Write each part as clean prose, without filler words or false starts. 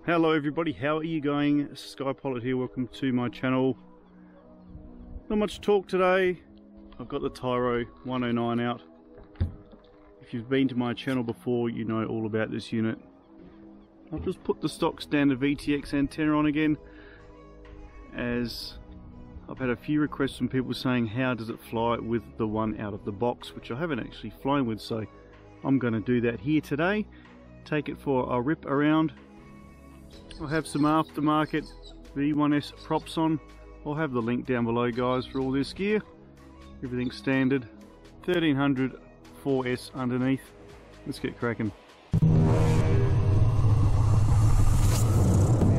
Hello everybody, how are you going? Skypilot here, welcome to my channel. Not much talk today. I've got the Tyro 109 out. If you've been to my channel before, you know all about this unit. I've just put the stock standard VTX antenna on again, as I've had a few requests from people saying how does it fly with the one out of the box, which I haven't actually flown with, so I'm going to do that here today. Take it for a rip around. I'll have some aftermarket V1S props on. I'll have the link down below, guys, for all this gear. Everything's standard. 1300 4S underneath. Let's get cracking. And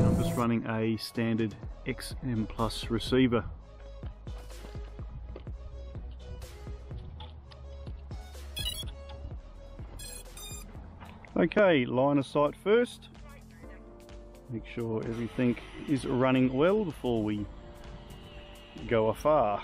I'm just running a standard XM Plus receiver. Okay, line of sight first. Make sure everything is running well before we go afar.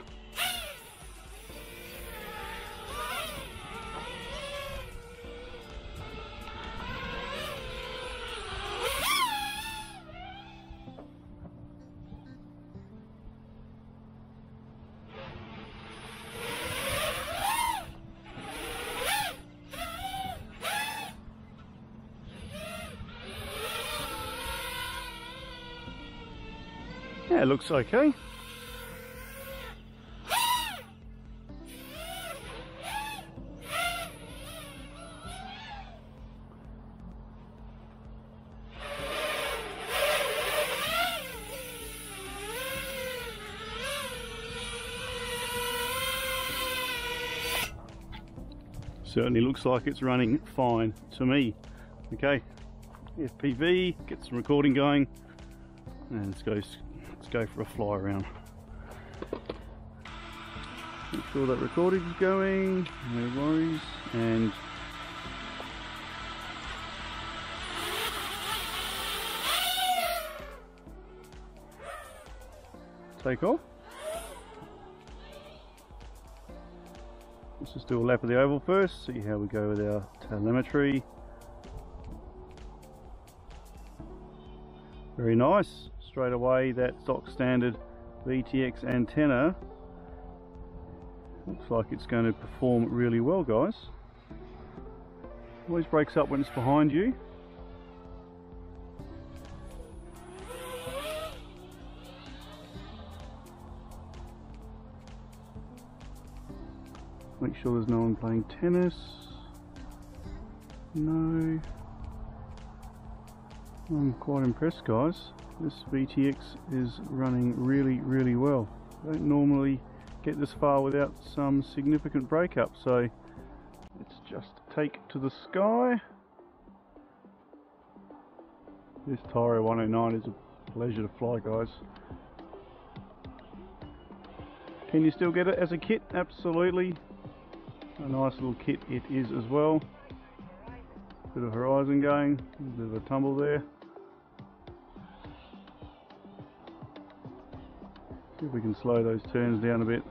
Yeah, it looks okay. Certainly looks like it's running fine to me. Okay, FPV, get some recording going, and let's go for a fly around. Make sure that recording is going, no worries, and take off. Let's just do a lap of the oval first, see how we go with our telemetry. Very nice. Straight away, that stock standard VTX antenna looks like it's going to perform really well, guys. Always breaks up when it's behind you. Make sure there's no one playing tennis. No. I'm quite impressed, guys. This VTX is running really well. I don't normally get this far without some significant breakup, so let's just take to the sky. This Tyro 109 is a pleasure to fly, guys. Can you still get it as a kit? Absolutely. A nice little kit it is as well. Bit of horizon going, a bit of a tumble there. See if we can slow those turns down a bit.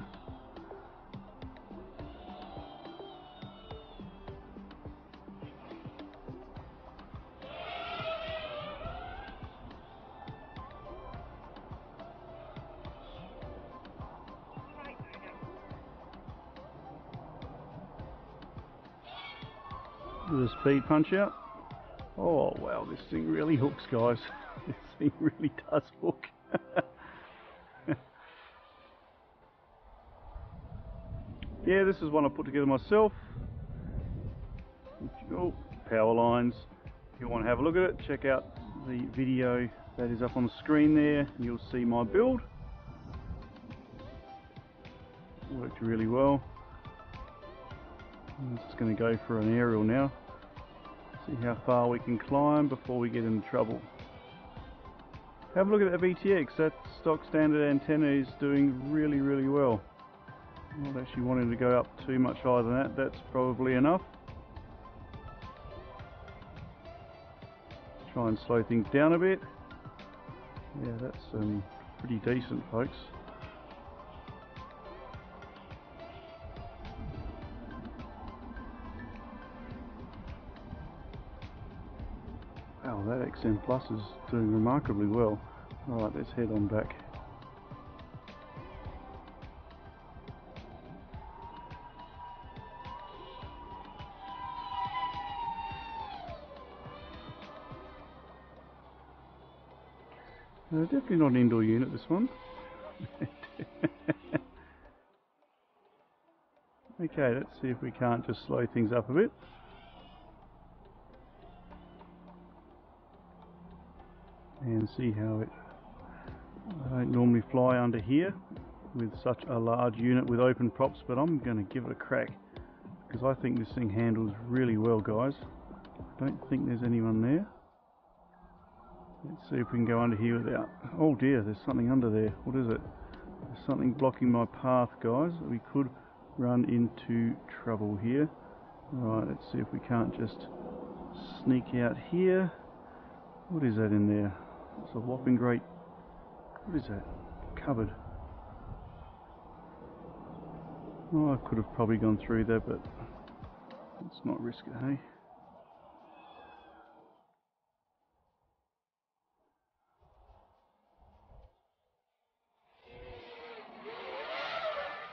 With a speed punch out. Oh wow, this thing really hooks, guys. This thing really does hook. Yeah, this is one I put together myself. Oh, power lines. If you want to have a look at it, check out the video that is up on the screen there, and you'll see my build. Worked really well. I'm just going to go for an aerial now. See how far we can climb before we get into trouble. Have a look at that VTX. That stock standard antenna is doing really well. I'm not actually wanting to go up too much higher than that. That's probably enough. Try and slow things down a bit. Yeah, that's pretty decent, folks. Wow, that XM Plus is doing remarkably well. Alright, let's head on back. Definitely not an indoor unit, this one. Okay, let's see if we can't just slow things up a bit. And see how it... I don't normally fly under here with such a large unit with open props, but I'm going to give it a crack because I think this thing handles really well, guys. I don't think there's anyone there. Let's see if we can go under here without... Oh dear, there's something under there. What is it? There's something blocking my path, guys. We could run into trouble here. Right, let's see if we can't just sneak out here. What is that in there? It's a whopping great... What is that? Cupboard. Oh, I could have probably gone through there, but let's not risk it, hey?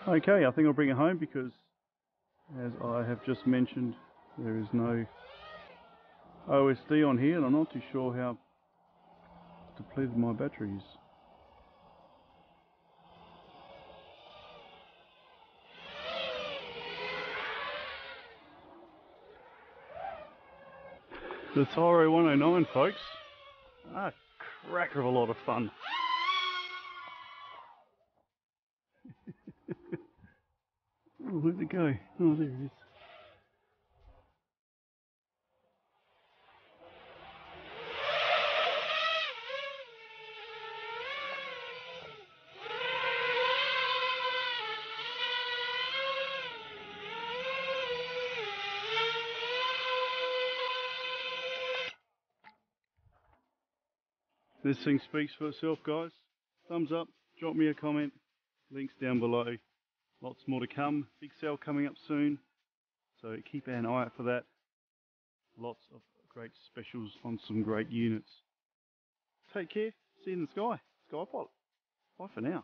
Okay, I think I'll bring it home because, as I have just mentioned, there is no OSD on here and I'm not too sure how depleted my battery is. The Tyro 109, folks. A cracker of a lot of fun. Oh, where'd it go? Oh, there it is. This thing speaks for itself, guys. Thumbs up, drop me a comment, links down below. Lots more to come. Big sale coming up soon, so keep an eye out for that. Lots of great specials on some great units. Take care, see you in the sky. Skypilot. Bye for now.